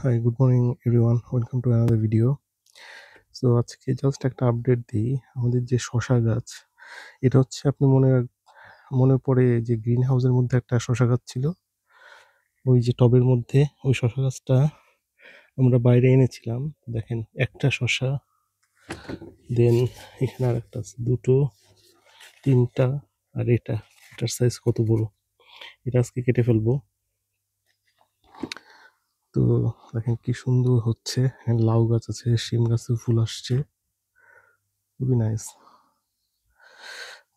Hi, good morning everyone. Welcome to another video. So আজকে just একটা update দিই। আমাদের যে শশা গাছ, এটা হচ্ছে আপনি মনে পড়ে যে গ্রিন হাউসের মধ্যে একটা শশা গাছ ছিল, ওই যে টবের মধ্যে ওই শশা গাছটা আমরা বাইরে এনেছিলাম। দেখেন একটা শশা, দেন এখানে আর একটা আছে, দুটো, তিনটা, আর এটার সাইজ কত বড়! এটা আজকে কেটে ফেলবো। তো দেখেন কি সুন্দর হচ্ছে। এখানে লাউ গাছ আছে, শিম গাছে ফুল আসছে, খুবই নাইস।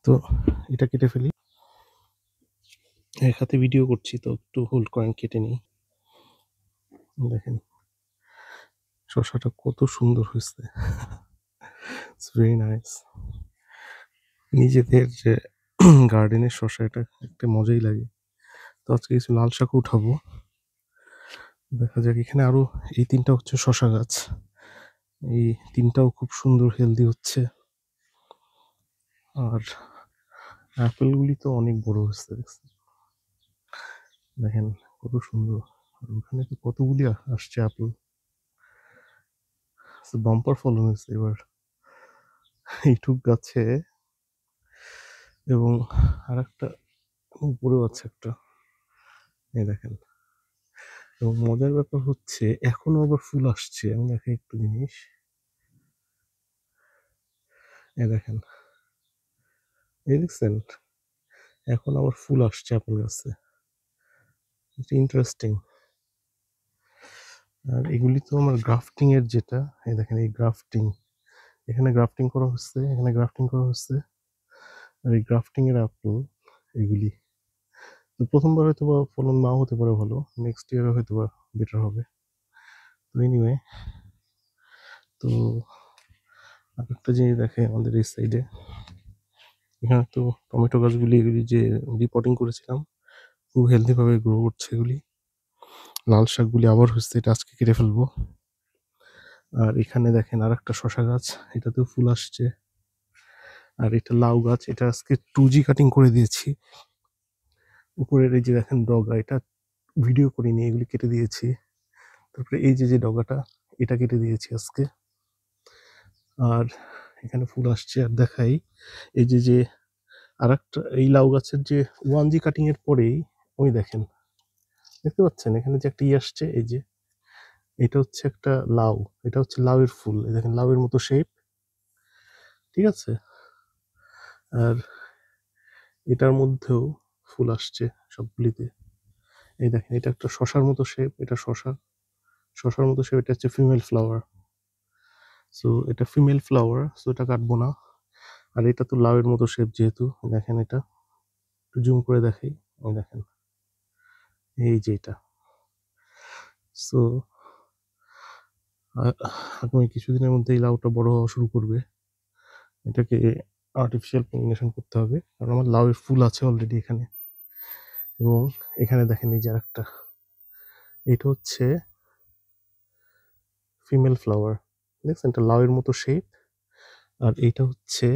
তো এটা কেটে ফেলি। এক হাতে ভিডিও করছি তো একটু হোল্ড করেন, কেটে নিই। দেখেন শসাটা কত সুন্দর হয়েছে, ইটস ভেরি নাইস। নিজেদের যে গার্ডেনের শসা, এটা একটা মজাই লাগে। তো আজকে কিছু লাল শাক উঠাবো, দেখা যাক। এখানে আরো এই তিনটা হচ্ছে শসা গাছ, এই তিনটাও খুব সুন্দর হেলদি হচ্ছে। আর অ্যাপেলগুলি তো অনেক বড় হচ্ছে, দেখেন কত সুন্দর। আর ওখানে তো কতগুলি আসছে অ্যাপেল, বাম্পার ফলন হয়েছে এবার এইটুক গাছে। এবং আর একটা উপরেও আছে একটা, এই দেখেন। এবং মজার ব্যাপার হচ্ছে এখনো আবার ফুল আসছে। আমি দেখেন একটু জিনিস, এই দেখেন, এই দেখছেন, এখন আবার ফুল আসছে আপেল গাছে। ইন্টারেস্টিং। আর এগুলি তো আমার গ্রাফটিং এর যেটা, এই দেখেন এই গ্রাফটিং, এখানে গ্রাফটিং করা হচ্ছে, এখানে গ্রাফটিং করা হচ্ছে। আর এই গ্রাফটিং এর আপেল এগুলি। তো প্রথমবার হয়তো বা ফলন নাও হতে পারে ভালো, নেক্সট ইয়ারে হয়তো বা বেটার হবে। তো এনিওয়ে, তো আর একটা জিনিস দেখে আমাদের এই সাইডে, এখানে তো টমেটো গাছগুলি, এগুলি যে রিপোর্টিং করেছিলাম, খুব হেলদি ভাবে গ্রো করছে এগুলি। লাল শাকগুলি আবার হচ্ছে, এটা আজকে কেটে ফেলবো। আর এখানে দেখেন আর একটা শশা গাছ, এটাতেও ফুল আসছে। আর এটা লাউ গাছ, এটা আজকে 2G কাটিং করে দিয়েছি। উপরের এই যে দেখেন ডগা, এটা ভিডিও করিনি, এগুলি কেটে দিয়েছি। তারপরে এই যে যে ডগাটা, এটা কেটে দিয়েছি আজকে। আর এখানে ফুল আসছে। আর দেখাই, এই যে যে আর একটা, এই লাউ গাছের যে 1G কাটিং এর পরেই, ওই দেখেন, দেখতে পাচ্ছেন এখানে যে একটা আসছে, এই যে এটা হচ্ছে একটা লাউ, এটা হচ্ছে লাউয়ের ফুল, এই দেখেন লাউয়ের মতো শেপ, ঠিক আছে। আর এটার মধ্যেও ফুল আসছে সবগুলিতে। এই দেখেন এটা একটা শশার মতো শেপ, এটা শশার মতো শেপ, এটা হচ্ছে ফিমেল ফ্লাওয়ার। সো এটা ফিমেল ফ্লাওয়ার, সো এটা কাটবো না। আর এটা তো লাউয়ের মতো শেপ যেহেতু, দেখেন এটা একটু জুম করে দেখাই, এই দেখেন এই যে এটা। সো আগামী কিছুদিনের মধ্যে এই লাউটা বড় হওয়া শুরু করবে। এটাকে আর্টিফিশিয়াল পলিনেশন করতে হবে, কারণ আমার লাউয়ের ফুল আছে অলরেডি এখানে। এবং এখানে দেখেন এই যে আরেকটা, এটা হচ্ছে ফিমেল ফ্লাওয়ার, দেখছেন এটা লাউয়ের মতো শেপ। আর এইটা হচ্ছে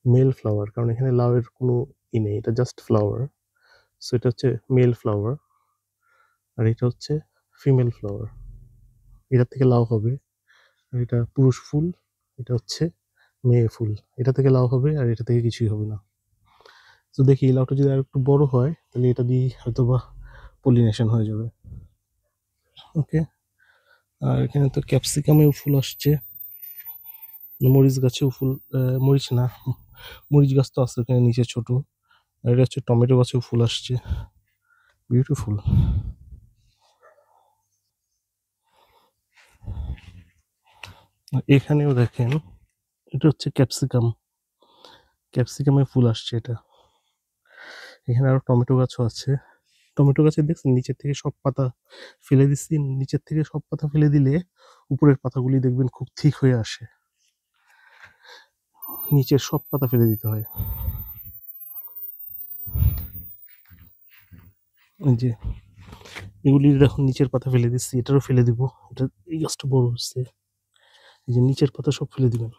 মেল ফ্লাওয়ার, কারণ এখানে লাউয়ের কোনো নেই, এটা জাস্ট ফ্লাওয়ার। সো এটা হচ্ছে মেল ফ্লাওয়ার। আর এটা হচ্ছে ফিমেল ফ্লাওয়ার, এটা থেকে লাউ হবে। আর এটা পুরুষ ফুল, এটা হচ্ছে মেয়ে ফুল, এটা থেকে লাউ হবে আর এটা থেকে কিছুই হবে না। তো দেখি এই লাউটা যদি আর একটু বড় হয়, তাহলে এটা দিয়ে হয়তো বা পলিনেশন হয়ে যাবে। ওকে। আর এখানে তো ক্যাপসিকামেও ফুল আসছে, মরিচ গাছেও ফুল, মরিচ না, মরিচ গাছ তো আছে এখানে নিচে ছোট। আর এটা হচ্ছে টমেটো গাছেও ফুল আসছে, বিউটিফুল। এখানেও দেখেন, এটা হচ্ছে ক্যাপসিকাম, ক্যাপসিকামে ফুল আসছে এটা। এখানে আরো টমেটো গাছও আছে। টমেটো গাছে দেখছেন নিচের থেকে সব পাতা ফেলে দিচ্ছি, নিচের থেকে সব পাতা ফেলে দিলে উপরের পাতাগুলি দেখবেন খুব ঠিক হয়ে আসে, নিচের সব পাতা ফেলে দিতে হয়। এই যে এগুলি দেখুন, নিচের পাতা ফেলে দিচ্ছি, এটারও ফেলে দিব। এটা এই গাছটা বড় হচ্ছে, এই যে নিচের পাতা সব ফেলে দিবেন।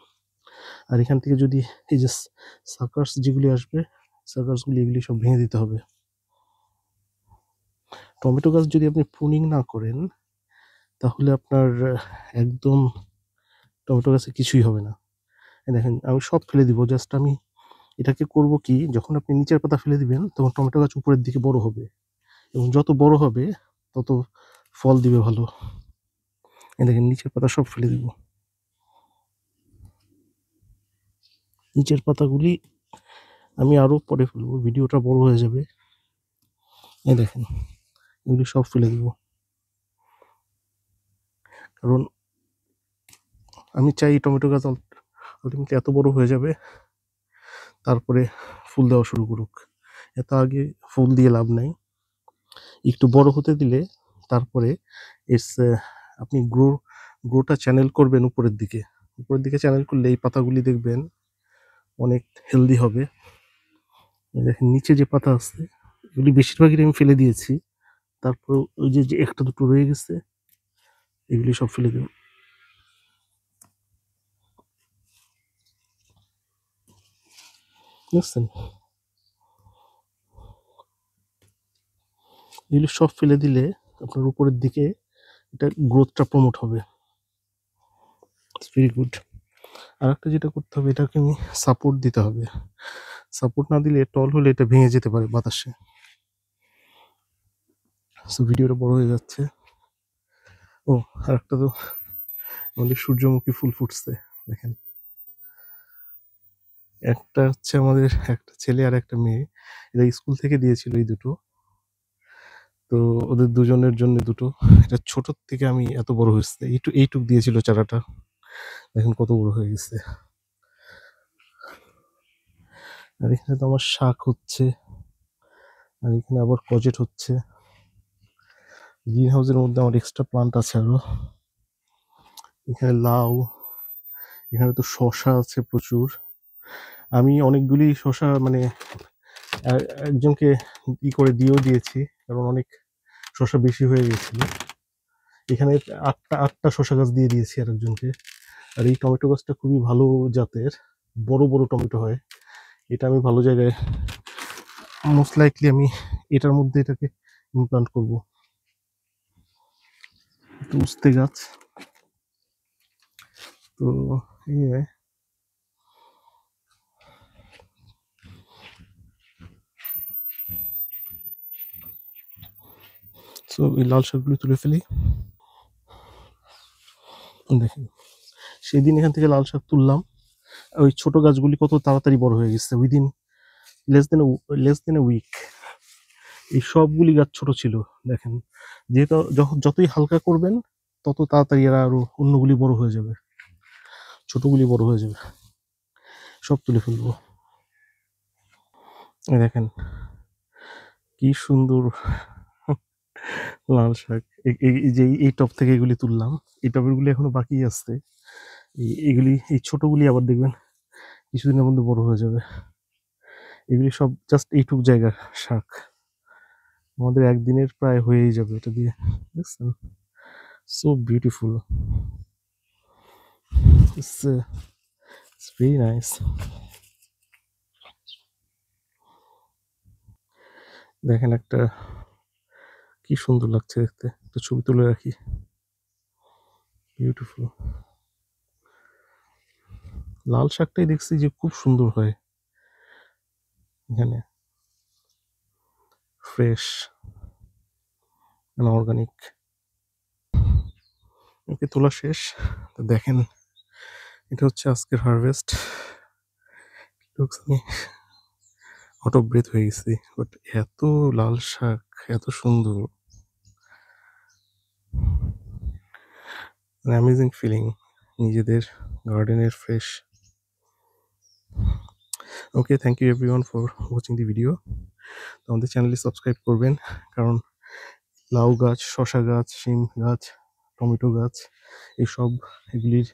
আর এখান থেকে যদি এই যে সাকার্স যেগুলি আসবে, সাকার্সগুলি এগুলি সব ভেঙে দিতে হবে। টমেটো গাছ যদি আপনি প্রুনিং না করেন, তাহলে আপনার একদম টমেটো গাছে কিছুই হবে না। দেখেন আমি সব ফেলে দিব, জাস্ট আমি এটাকে করব কি, যখন আপনি নিচের পাতা ফেলে দিবেন তখন টমেটো গাছ উপরের দিকে বড় হবে, এবং যত বড় হবে তত ফল দিবে ভালো। দেখেন নিচের পাতা সব ফেলে দিব, নিচের পাতাগুলি আমি আরো পরে ফেলবো, ভিডিওটা বড় হয়ে যাবে। এই দেখেন এগুলি সব ফেলে দিব, কারণ আমি চাই টমেটো গাছ আলটিমেটলি এত বড় হয়ে যাবে, তারপরে ফুল দেওয়া শুরু করুক। এত আগে ফুল দিয়ে লাভ নাই, একটু বড় হতে দিলে তারপরে আপনি গ্রোটা চ্যানেল করবেন উপরের দিকে, চ্যানেল করলে এই পাতাগুলি দেখবেন অনেক হেলদি হবে। দেখেন নিচে যে পাতা আছে এগুলি বেশিরভাগই আমি ফেলে দিয়েছি, তারপর ওই যে একটা দুটো রয়ে গেছে এগুলি সব ফেলে দেব। বুঝছেন, এগুলি সব ফেলে দিলে আপনার উপরের দিকে এটা গ্রোথটা প্রমোট হবে। Very good. আর একটা যেটা করতে হবে, এটাকে আমি সাপোর্ট দিতে হবে, সাপোর্ট না দিলে টল হলে এটা ভেঙে যেতে পারে বাতাসে। সো ভিডিওটা বড় হয়ে যাচ্ছে। ও আর একটা তো আমাদের সূর্যমুখী ফুল ফুটছে, দেখেন একটা হচ্ছে আমাদের একটা ছেলে আর একটা মেয়ে, এরা স্কুল থেকে দিয়েছিল এই দুটো, তো ওদের দুজনের জন্য দুটো। এটা ছোট থেকে আমি এত বড় হয়েছে, এইটুক দিয়েছিল চারাটা, দেখেন কত বড় হয়ে গেছে। আর এখানে তো আমার শাক হচ্ছে, আর এখানে আবার কজেট হচ্ছে। গ্রিন হাউসের মধ্যে আমার এক্সট্রা প্লান্ট আছে আরো, এখানে লাউ, এখানে তো শশা আছে প্রচুর। আমি অনেকগুলি শশা মানে একজনকে করে দিয়েও দিয়েছি, কারণ অনেক শশা বেশি হয়ে গেছিল। এখানে আটটা শশা গাছ দিয়ে দিয়েছি আর একজনকে। আর এই টমেটো গাছটা খুবই ভালো জাতের, বড় বড় টমেটো হয়। এটা আমি ভালো জায়গায়, মোস্ট লাইকলি আমি এটার মধ্যে এটাকে ইমপ্লান্ট করব। একটু উস্তে গাছ, তো সো এই লাল শাকগুলি তুলে ফেলি। দেখেন সেদিন এখান থেকে লাল শাক তুললাম, ওই ছোট গাছগুলি কত তাড়াতাড়ি বড় হয়ে গেছে, within less than a week. এই সবগুলি গাছ ছোট ছিল, দেখেন যেহেতু যতই হালকা করবেন তত তাড়াতাড়ি এরা আরো অন্যগুলি বড় হয়ে যাবে, ছোটগুলি বড় হয়ে যাবে। সব তুলে ফেলবো। দেখেন কি সুন্দর লাল শাক। যে এই টপ থেকে এগুলি তুললাম, এই টবের গুলি এখনো বাকি আছে, এগুলি এই ছোটগুলি আবার দেখবেন কিছুদিনের মধ্যে বড় হয়ে যাবে। এগুলি সব জাস্ট এইটুক জায়গার শাক, আমাদের একদিনের প্রায় হয়েই যাবে এটা দিয়ে। দেখছেন, so beautiful, it's very nice. দেখেন একটা কি সুন্দর লাগছে দেখতে, একটা ছবি তুলে রাখি, বিউটিফুল। লাল শাকটাই দেখছি যে খুব সুন্দর হয় এখানে, ফ্রেশ অর্গানিক। ওকে তোলা শেষ, তো দেখেন এটা হচ্ছে আজকের হারভেস্ট। আমি আউট অফ ব্রেথ হয়ে গেছি, বাট এত লাল শাক এত সুন্দর, অ্যামেজিং ফিলিং নিজেদের গার্ডেনের fresh. Okay, thank you everyone for watching the video. তো আমাদের চ্যানেলে সাবস্ক্রাইব করবেন, কারণ লাউ গাছ, শশা গাছ, শিম গাছ, টমেটো গাছ, এইসব এগুলির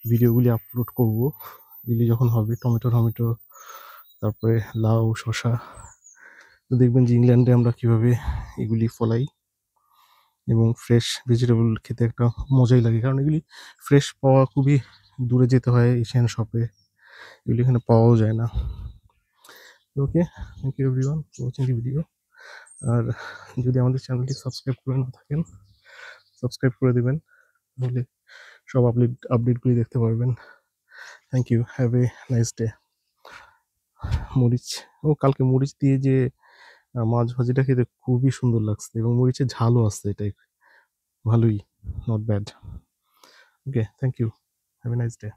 ভিডিওগুলি আপলোড করব। এগুলি যখন হবে টমেটো, তারপরে লাউ, শশা, তো দেখবেন যে ইংল্যান্ডে আমরা কিভাবে এগুলি ফলাই, এবং ফ্রেশ ভেজিটেবল খেতে একটা মজাই লাগে, কারণ এগুলি ফ্রেশ পাওয়া খুবই দূরে যেতে হয় এশিয়ান শপে, এগুলি এখানে পাওয়াও যায় না। Okay, thank you everyone for watching the video. আর যদি আমাদের চ্যানেলটি সাবস্ক্রাইব করে না থাকেন, সাবস্ক্রাইব করে দেবেন। তাহলে সব আপডেটগুলি দেখতে পারবেন। Thank you, have a nice day. মরিচ, ও কালকে মরিচ দিয়ে যে মাছ ভাজিটা খেতে খুবই সুন্দর লাগছে, এবং মরিচের ঝালও আছে, এটাই ভালোই, not bad. Okay, thank you, have a nice day.